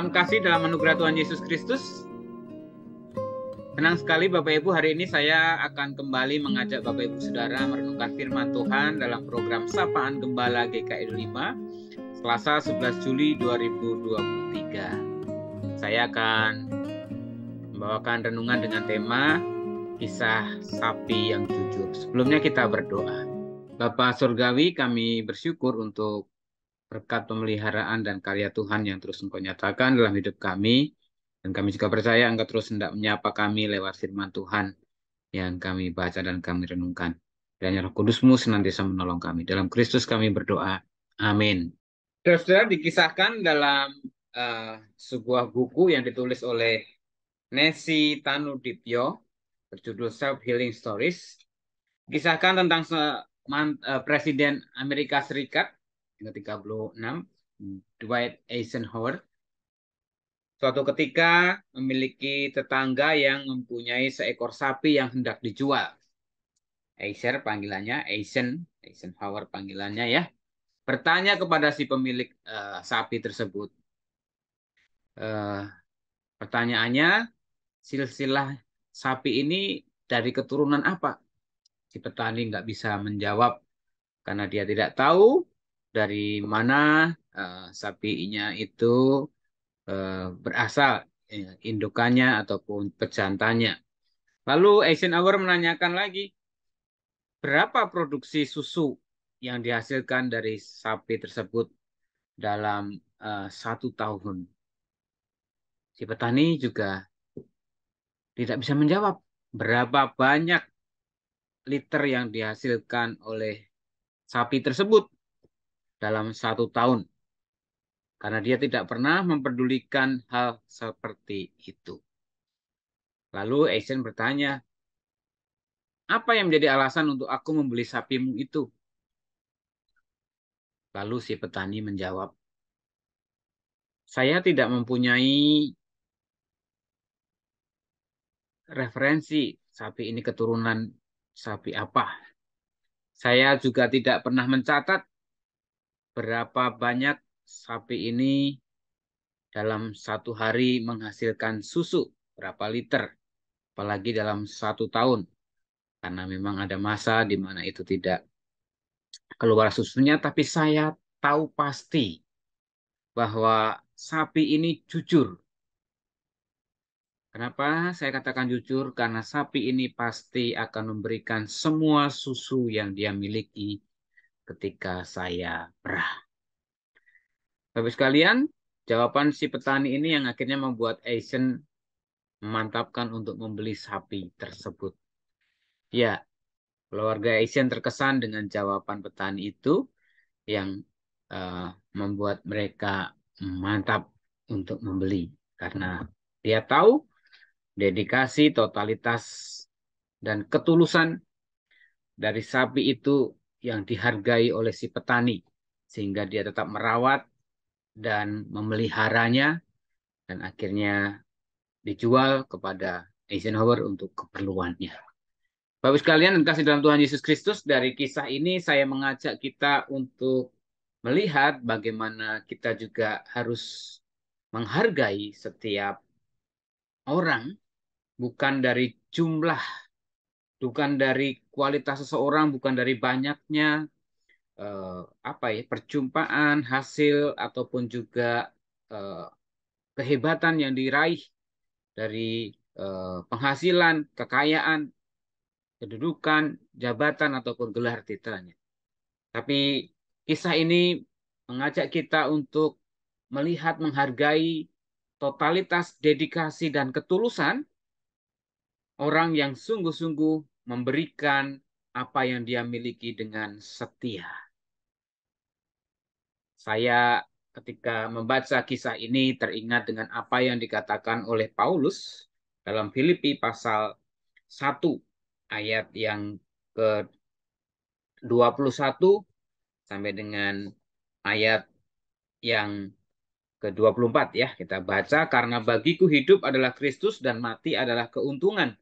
Salam kasih dalam anugerah Tuhan Yesus Kristus. Senang sekali Bapak Ibu, hari ini saya akan kembali mengajak Bapak Ibu Saudara merenungkan firman Tuhan dalam program Sapaan Gembala GKI 5, Selasa 11 Juli 2023. Saya akan membawakan renungan dengan tema Kisah Sapi yang Jujur. Sebelumnya kita berdoa. Bapa Surgawi, kami bersyukur untuk berkat pemeliharaan dan karya Tuhan yang terus Engkau nyatakan dalam hidup kami. Dan kami juga percaya Engkau terus hendak menyapa kami lewat firman Tuhan yang kami baca dan kami renungkan. Dan Roh Kudus-Mu senantiasa menolong kami. Dalam Kristus kami berdoa. Amin. Saudara, dikisahkan dalam sebuah buku yang ditulis oleh Nesi Tanudipyo berjudul Self Healing Stories. Kisahkan tentang Presiden Amerika Serikat yang ke-36, Dwight Eisenhower. Suatu ketika memiliki tetangga yang mempunyai seekor sapi yang hendak dijual. Eisenhower panggilannya ya. Bertanya kepada si pemilik sapi tersebut. Pertanyaannya, silsilah sapi ini dari keturunan apa? Si petani nggak bisa menjawab karena dia tidak tahu dari mana sapinya itu berasal, indukannya ataupun pejantannya. Lalu Eisenhower menanyakan lagi, berapa produksi susu yang dihasilkan dari sapi tersebut dalam 1 tahun? Si petani juga tidak bisa menjawab berapa banyak liter yang dihasilkan oleh sapi tersebut dalam 1 tahun. Karena dia tidak pernah memperdulikan hal seperti itu. Lalu Eisen bertanya, apa yang menjadi alasan untuk aku membeli sapimu itu? Lalu si petani menjawab, saya tidak mempunyai referensi sapi ini keturunan sapi apa. Saya juga tidak pernah mencatat berapa banyak sapi ini dalam 1 hari menghasilkan susu, berapa liter, apalagi dalam 1 tahun. Karena memang ada masa di mana itu tidak keluar susunya, tapi saya tahu pasti bahwa sapi ini jujur. Kenapa saya katakan jujur? Karena sapi ini pasti akan memberikan semua susu yang dia miliki ketika saya perah. Bapak sekalian, jawaban si petani ini yang akhirnya membuat Eisen memantapkan untuk membeli sapi tersebut. Ya, keluarga Eisen terkesan dengan jawaban petani itu yang membuat mereka mantap untuk membeli. Karena dia tahu dedikasi, totalitas, dan ketulusan dari sapi itu yang dihargai oleh si petani. Sehingga dia tetap merawat dan memeliharanya dan akhirnya dijual kepada Eisenhower untuk keperluannya. Bapak sekalian dan kasih dalam Tuhan Yesus Kristus, dari kisah ini saya mengajak kita untuk melihat bagaimana kita juga harus menghargai setiap orang, bukan dari jumlah, bukan dari kualitas seseorang, bukan dari banyaknya perjumpaan, hasil, ataupun juga kehebatan yang diraih dari penghasilan, kekayaan, kedudukan, jabatan, ataupun gelar titelnya. Tapi kisah ini mengajak kita untuk melihat, menghargai totalitas, dedikasi, dan ketulusan orang yang sungguh-sungguh memberikan apa yang dia miliki dengan setia. Saya ketika membaca kisah ini teringat dengan apa yang dikatakan oleh Paulus dalam Filipi pasal 1 ayat yang ke-21 sampai dengan ayat yang ke-24 ya. Kita baca, karena bagiku hidup adalah Kristus dan mati adalah keuntungan.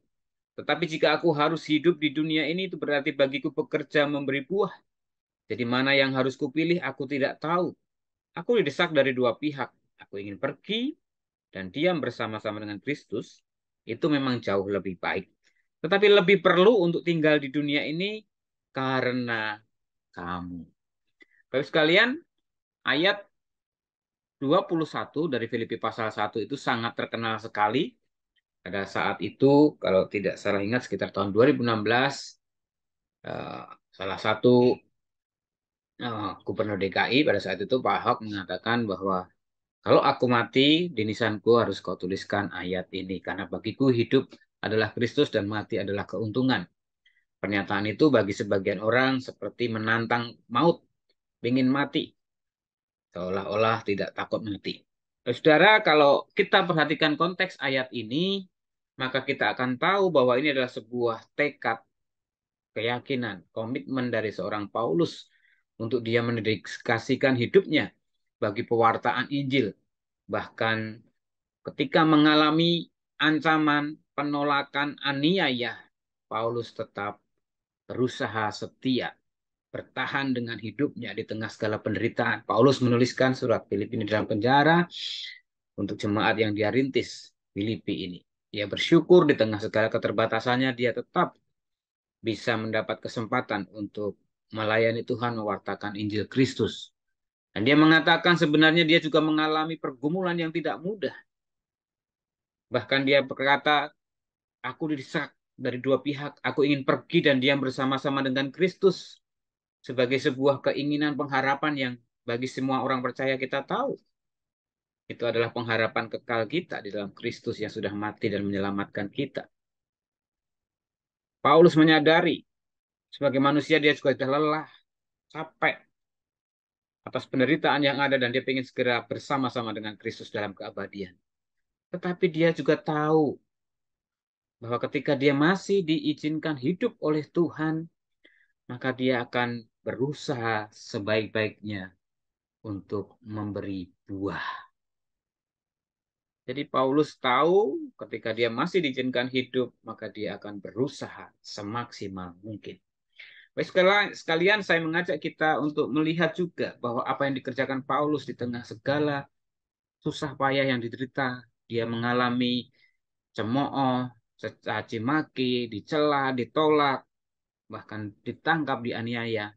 Tetapi jika aku harus hidup di dunia ini, itu berarti bagiku bekerja memberi buah. Jadi mana yang harus kupilih, aku tidak tahu. Aku didesak dari 2 pihak. Aku ingin pergi, dan diam bersama-sama dengan Kristus, itu memang jauh lebih baik. Tetapi lebih perlu untuk tinggal di dunia ini karena kamu. Bapak sekalian, ayat 21 dari Filipi pasal 1 itu sangat terkenal sekali. Pada saat itu, kalau tidak salah ingat, sekitar tahun 2016, salah satu gubernur DKI pada saat itu, Pak Ahok, mengatakan bahwa kalau aku mati, di nisanku harus kau tuliskan ayat ini. Karena bagiku hidup adalah Kristus dan mati adalah keuntungan. Pernyataan itu bagi sebagian orang seperti menantang maut, ingin mati, seolah-olah tidak takut mati. Saudara, kalau kita perhatikan konteks ayat ini, maka kita akan tahu bahwa ini adalah sebuah tekad, keyakinan, komitmen dari seorang Paulus untuk dia mendedikasikan hidupnya bagi pewartaan Injil. Bahkan ketika mengalami ancaman, penolakan, aniaya, Paulus tetap berusaha setia, bertahan dengan hidupnya di tengah segala penderitaan. Paulus menuliskan surat Filipi ini dalam penjara untuk jemaat yang dia rintis, Filipi ini. Dia bersyukur di tengah segala keterbatasannya, dia tetap bisa mendapat kesempatan untuk melayani Tuhan, mewartakan Injil Kristus. Dan dia mengatakan sebenarnya dia juga mengalami pergumulan yang tidak mudah. Bahkan dia berkata, aku didesak dari dua pihak. Aku ingin pergi dan diam bersama-sama dengan Kristus sebagai sebuah keinginan pengharapan yang bagi semua orang percaya kita tahu. Itu adalah pengharapan kekal kita di dalam Kristus yang sudah mati dan menyelamatkan kita. Paulus menyadari sebagai manusia dia juga sudah lelah, capek atas penderitaan yang ada dan dia ingin segera bersama-sama dengan Kristus dalam keabadian. Tetapi dia juga tahu bahwa ketika dia masih diizinkan hidup oleh Tuhan, maka dia akan berusaha sebaik-baiknya untuk memberi buah. Jadi Paulus tahu ketika dia masih diizinkan hidup, maka dia akan berusaha semaksimal mungkin. Baik, sekalian saya mengajak kita untuk melihat juga bahwa apa yang dikerjakan Paulus di tengah segala susah payah yang diderita, dia mengalami cemooh, caci maki, dicela, ditolak, bahkan ditangkap, dianiaya.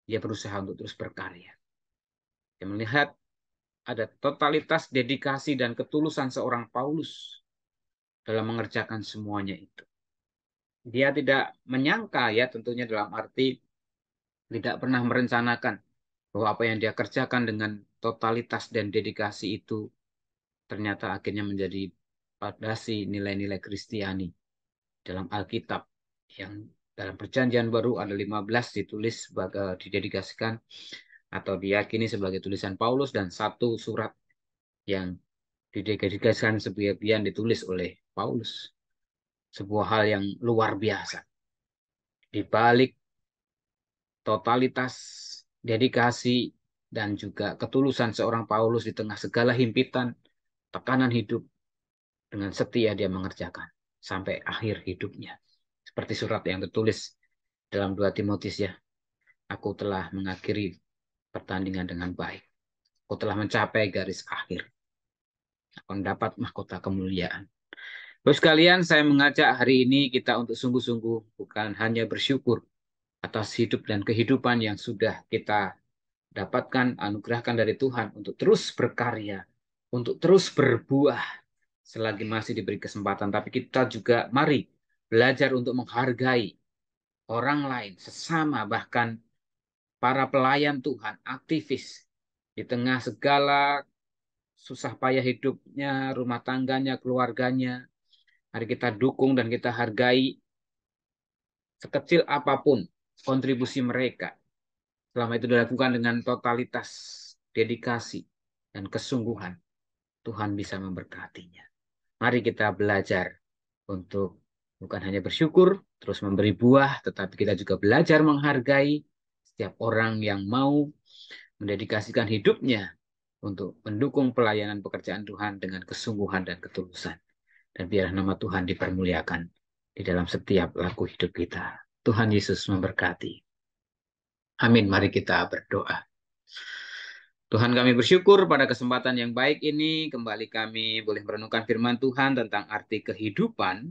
Dia berusaha untuk terus berkarya. Dia melihat ada totalitas dedikasi dan ketulusan seorang Paulus dalam mengerjakan semuanya itu. Dia tidak menyangka, ya tentunya dalam arti tidak pernah merencanakan bahwa apa yang dia kerjakan dengan totalitas dan dedikasi itu ternyata akhirnya menjadi fondasi nilai-nilai Kristiani dalam Alkitab, yang dalam Perjanjian Baru ada 15 ditulis sebagai didedikasikan atau diyakini sebagai tulisan Paulus, dan satu surat yang didedikasikan sebagian ditulis oleh Paulus. Sebuah hal yang luar biasa. Di balik totalitas, dedikasi, dan juga ketulusan seorang Paulus di tengah segala himpitan, tekanan hidup, dengan setia dia mengerjakan sampai akhir hidupnya. Seperti surat yang tertulis dalam 2 Timotius, ya. Aku telah mengakhiri pertandingan dengan baik. Aku telah mencapai garis akhir. Aku mendapat mahkota kemuliaan. Terus sekalian, saya mengajak hari ini kita untuk sungguh-sungguh bukan hanya bersyukur atas hidup dan kehidupan yang sudah kita dapatkan, anugerahkan dari Tuhan untuk terus berkarya, untuk terus berbuah selagi masih diberi kesempatan. Tapi kita juga mari belajar untuk menghargai orang lain, sesama, bahkan para pelayan Tuhan, aktivis, di tengah segala susah payah hidupnya, rumah tangganya, keluarganya. Mari kita dukung dan kita hargai sekecil apapun kontribusi mereka. Selama itu dilakukan dengan totalitas, dedikasi, dan kesungguhan, Tuhan bisa memberkatinya. Mari kita belajar untuk bukan hanya bersyukur, terus memberi buah, tetapi kita juga belajar menghargai setiap orang yang mau mendedikasikan hidupnya untuk mendukung pelayanan pekerjaan Tuhan dengan kesungguhan dan ketulusan. Dan biar nama Tuhan dipermuliakan di dalam setiap laku hidup kita. Tuhan Yesus memberkati. Amin. Mari kita berdoa. Tuhan, kami bersyukur pada kesempatan yang baik ini, kembali kami boleh merenungkan firman Tuhan tentang arti kehidupan,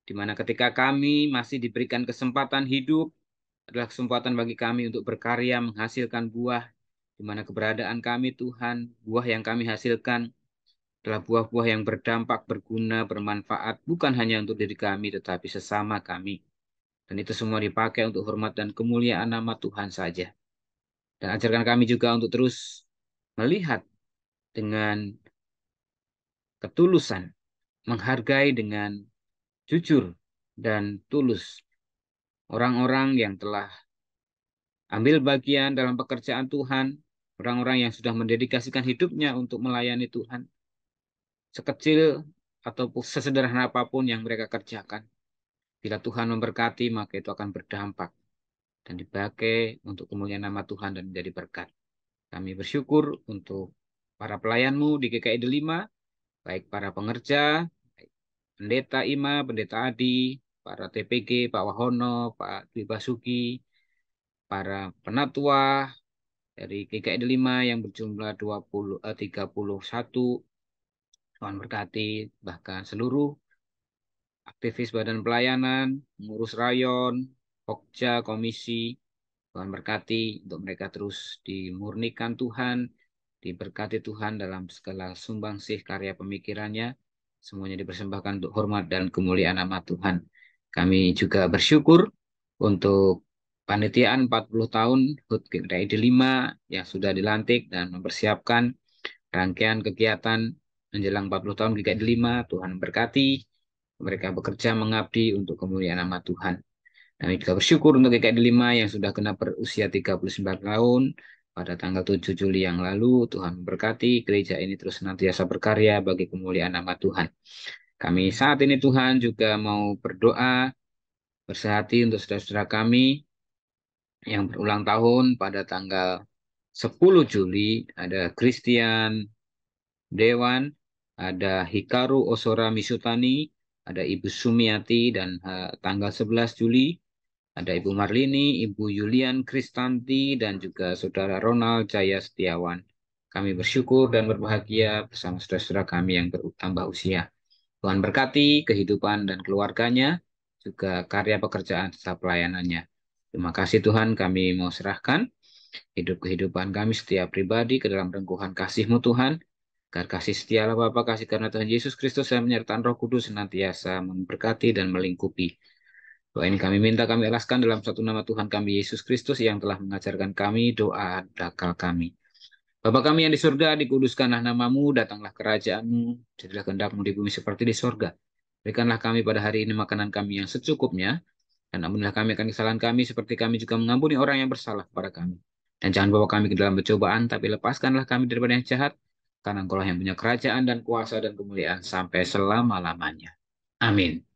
di mana ketika kami masih diberikan kesempatan hidup, adalah kesempatan bagi kami untuk berkarya, menghasilkan buah, di mana keberadaan kami Tuhan, buah yang kami hasilkan adalah buah-buah yang berdampak, berguna, bermanfaat, bukan hanya untuk diri kami, tetapi sesama kami. Dan itu semua dipakai untuk hormat dan kemuliaan nama Tuhan saja. Dan ajarkan kami juga untuk terus melihat dengan ketulusan, menghargai dengan jujur dan tulus orang-orang yang telah ambil bagian dalam pekerjaan Tuhan, orang-orang yang sudah mendedikasikan hidupnya untuk melayani Tuhan, sekecil ataupun sesederhana apapun yang mereka kerjakan. Bila Tuhan memberkati, maka itu akan berdampak dan dipakai untuk kemuliaan nama Tuhan dan menjadi berkat. Kami bersyukur untuk para pelayanmu di GKI Delima, baik para pengerja, Pendeta Ima, Pendeta Adi, para TPG, Pak Wahono, Pak Dwi Basuki, para penatua dari GKI Delima yang berjumlah 31, Tuhan berkati, bahkan seluruh aktivis badan pelayanan, pengurus rayon, Pokja, komisi, Tuhan berkati untuk mereka terus dimurnikan Tuhan, diberkati Tuhan dalam segala sumbangsih karya pemikirannya, semuanya dipersembahkan untuk hormat dan kemuliaan nama Tuhan. Kami juga bersyukur untuk panitiaan 40 tahun HUT GKI 5 yang sudah dilantik dan mempersiapkan rangkaian kegiatan menjelang 40 tahun GKI 5. Tuhan berkati, mereka bekerja mengabdi untuk kemuliaan nama Tuhan. Kami juga bersyukur untuk GKI 5 yang sudah genap berusia 39 tahun pada tanggal 7 Juli yang lalu. Tuhan memberkati gereja ini terus senantiasa berkarya bagi kemuliaan nama Tuhan. Kami saat ini Tuhan juga mau berdoa bersehati untuk saudara-saudara kami yang berulang tahun pada tanggal 10 Juli. Ada Christian Dewan, ada Hikaru Osora Misutani, ada Ibu Sumiati, dan tanggal 11 Juli ada Ibu Marlini, Ibu Yulian Kristanti, dan juga Saudara Ronald Jaya Setiawan. Kami bersyukur dan berbahagia bersama saudara-saudara kami yang bertambah usia. Tuhan berkati kehidupan dan keluarganya, juga karya pekerjaan serta pelayanannya. Terima kasih Tuhan, kami mau serahkan hidup kehidupan kami setiap pribadi ke dalam rengkuhan kasih-Mu Tuhan. Agar kasih setialah Bapa, kasih karena Tuhan Yesus Kristus dan menyertaan Roh Kudus senantiasa memberkati dan melingkupi. Doa ini kami minta, kami alaskan dalam satu nama Tuhan kami Yesus Kristus yang telah mengajarkan kami doa dakal kami. Bapa kami yang di surga, dikuduskanlah namamu, datanglah kerajaanmu, jadilah kehendakmu di bumi seperti di surga. Berikanlah kami pada hari ini makanan kami yang secukupnya, dan ampunilah kami akan kesalahan kami seperti kami juga mengampuni orang yang bersalah kepada kami. Dan jangan bawa kami ke dalam pencobaan, tapi lepaskanlah kami daripada yang jahat, karena Engkau yang punya kerajaan dan kuasa dan kemuliaan sampai selama-lamanya. Amin.